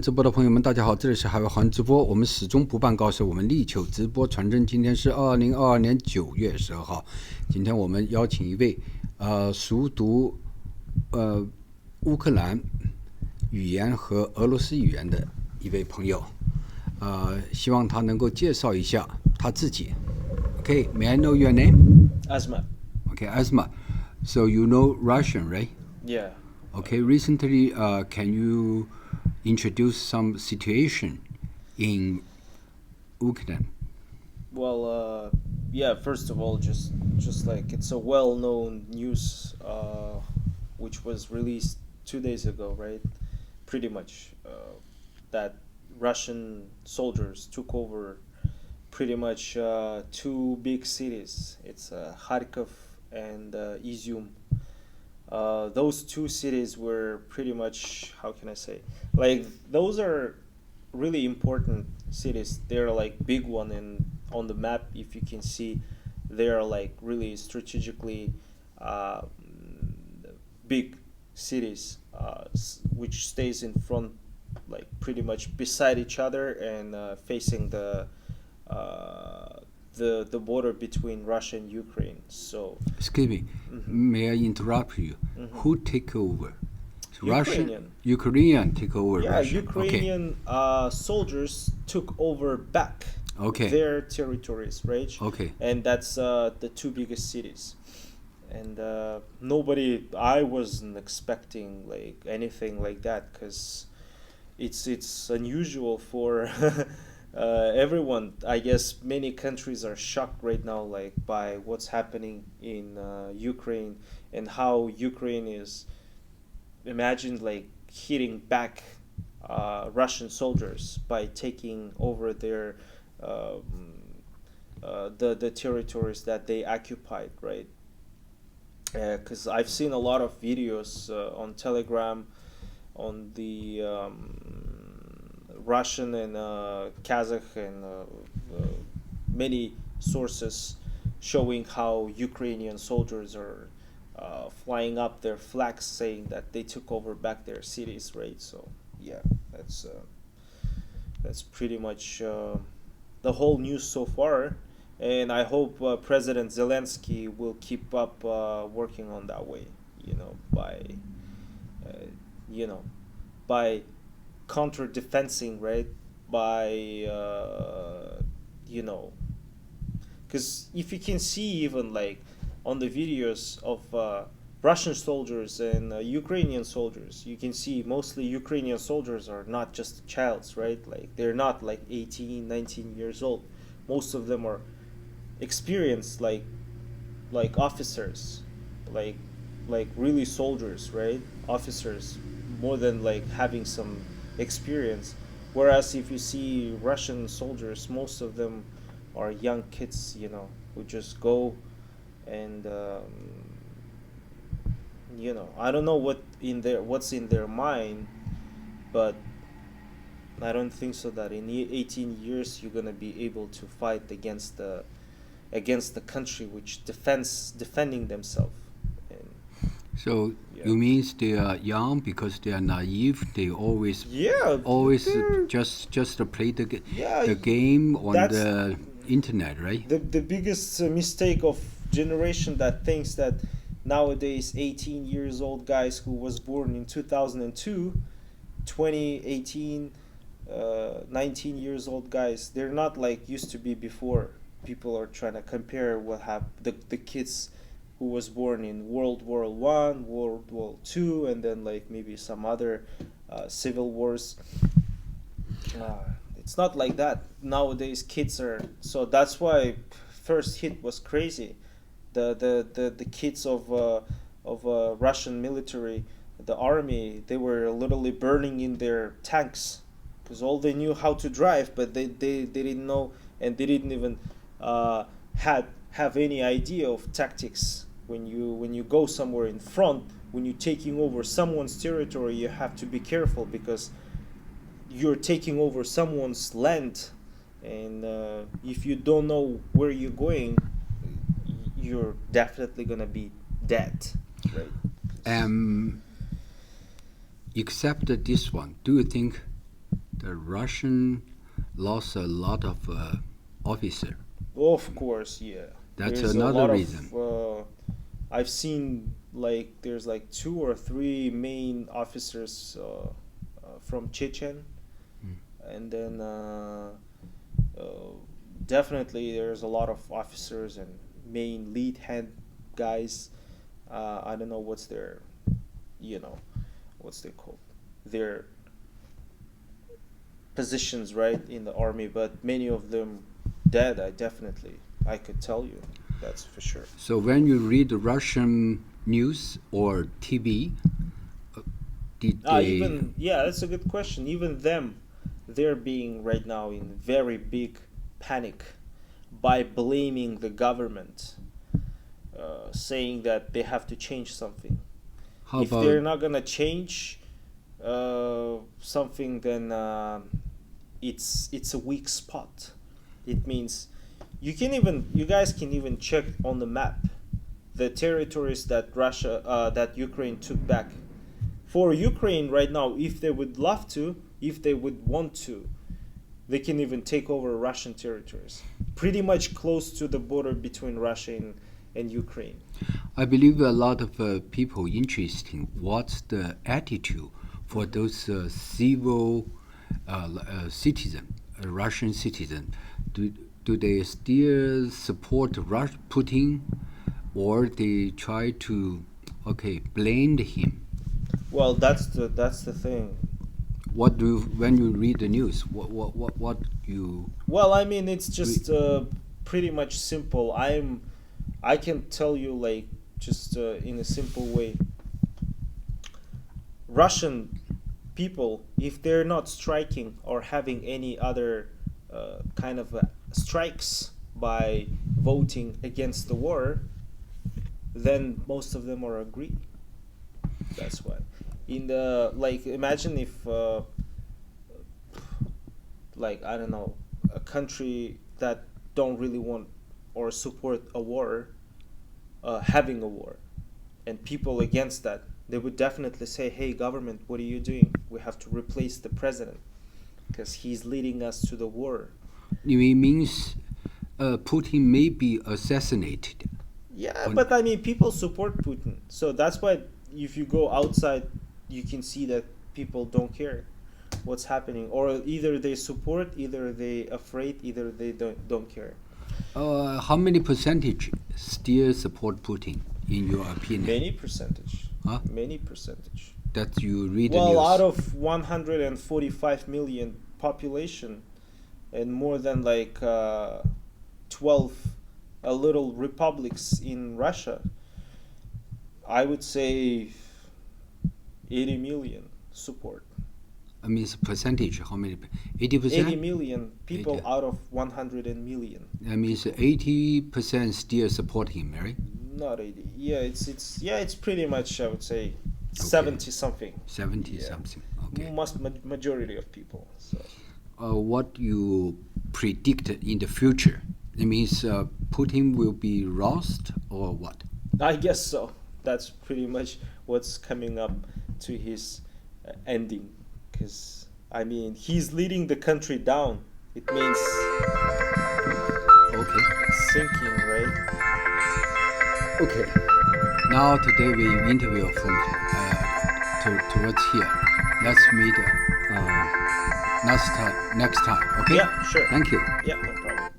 直播的朋友们，大家好，这里是海外华人直播。我们始终不办告示，我们力求直播传真。今天是2022年9月12号。今天我们邀请一位熟读乌克兰语言和俄罗斯语言的一位朋友，希望他能够介绍一下他自己。Okay, may I know your name? Asma. Okay, Asma. So you know Russian, right? Yeah. Okay, recently, can you introduce some situation in Ukraine? Well, yeah. First of all, just like it's a well-known news, which was released 2 days ago, right? Pretty much that Russian soldiers took over pretty much 2 big cities. It's Kharkov and Izium. Those 2 cities were pretty much, how can I say, like those are really important cities. They're like big one, and on the map, if you can see, they are like really strategically big cities, which stays in front, like pretty much beside each other and facing the border between Russia and Ukraine. So, Excuse me, may I interrupt you? Who take over? Ukrainian take over. Yeah, Russia. Ukrainian soldiers took over back their territories, right? Okay. And that's the 2 biggest cities. And I wasn't expecting like anything like that, because it's unusual for everyone. I guess many countries are shocked right now, like by what's happening in Ukraine, and how Ukraine is imagined like hitting back Russian soldiers by taking over their the territories that they occupied, right? Because I've seen a lot of videos on Telegram, on the Russian and Kazakh and many sources showing how Ukrainian soldiers are flying up their flags, saying that they took over back their cities, right? So yeah, that's pretty much the whole news so far, and I hope President Zelensky will keep up working on that way, by counter-defensing, right? By because if you can see, even like on the videos of Russian soldiers and Ukrainian soldiers, you can see mostly Ukrainian soldiers are not just childs, right? Like they're not like 18, 19 years old. Most of them are experienced, like officers, like really soldiers, right? Officers, more than like having some experience. Whereas if you see Russian soldiers, most of them are young kids, who just go and I don't know what's in their mind, but I don't think so that in 18 years you're gonna be able to fight against the country which defending themselves. So you mean they are young because they are naive? They always just play the game on the internet, right? The biggest mistake of generation that thinks that nowadays 18 years old guys who was born in 2002, 2018, 19 years old guys, they're not like used to be before. People are trying to compare what happened, the kids who was born in World War I, World War II, and then like maybe some other civil wars. It's not like that. Nowadays kids are, so that's why first hit was crazy. The kids of Russian military, the army, they were literally burning in their tanks, because all they knew how to drive, but they didn't know, and they didn't even have any idea of tactics. When you go somewhere in front, when you're taking over someone's territory, you have to be careful, because you're taking over someone's land, and if you don't know where you're going, you're definitely gonna be dead, right? Except this one, do you think The Russian lost a lot of officer. Of course, yeah. That's There's another a lot reason. I've seen there's 2 or 3 main officers from Chechen, and then definitely there's a lot of officers and main lead hand guys. I don't know what's their, what's they called, their positions, right, in the army, but many of them dead. I could tell you, that's for sure. So when you read the Russian news or TV, did they... That's a good question. Even them, they're being right now in very big panic by blaming the government, saying that they have to change something. If they're not gonna change something, then it's a weak spot. It means you guys can even check on the map the territories that Ukraine took back. For Ukraine right now, if they would love to, if they would want to, they can even take over Russian territories, pretty much close to the border between Russia and Ukraine. I believe a lot of people interested in what's the attitude for those civil citizen, Russian citizen. Do they still support Putin, or they try to blame him? Well, that's the thing. When you read the news, what you? Well, I mean, it's just pretty much simple. I can tell you in a simple way. Russian people, if they're not striking or having any other kind of strikes by voting against the war, then most of them are agree. That's why. In the imagine if I don't know, a country that don't really want or support a war, having a war, and people against that, they would definitely say, hey government, what are you doing? We have to replace the president because he's leading us to the war. It means Putin may be assassinated. Yeah, but I mean, people support Putin, so that's why if you go outside, you can see that people don't care what's happening, or either they support, either they afraid, either they don't care. How many percentage still support Putin, in your opinion? Many percentage. Huh? Many percentage. That you read the news. Well, out of 145 million population, and more than 12 little republics in Russia, I would say 80 million support. I mean, percentage, how many? 80%? 80 million people 80. Out of 100 million. That means 80% still support him, right? Not 80. Yeah, it's pretty much, I would say, 70 something. 70 something. Okay. Majority of people. So. What you predict in the future? It means Putin will be lost or what? I guess so. That's pretty much what's coming up to his ending. Because, I mean, he's leading the country down. It means sinking, right? Okay. Now today we interview from towards here. Let's meet next time. Okay? Yeah, sure. Thank you. Yeah, no problem.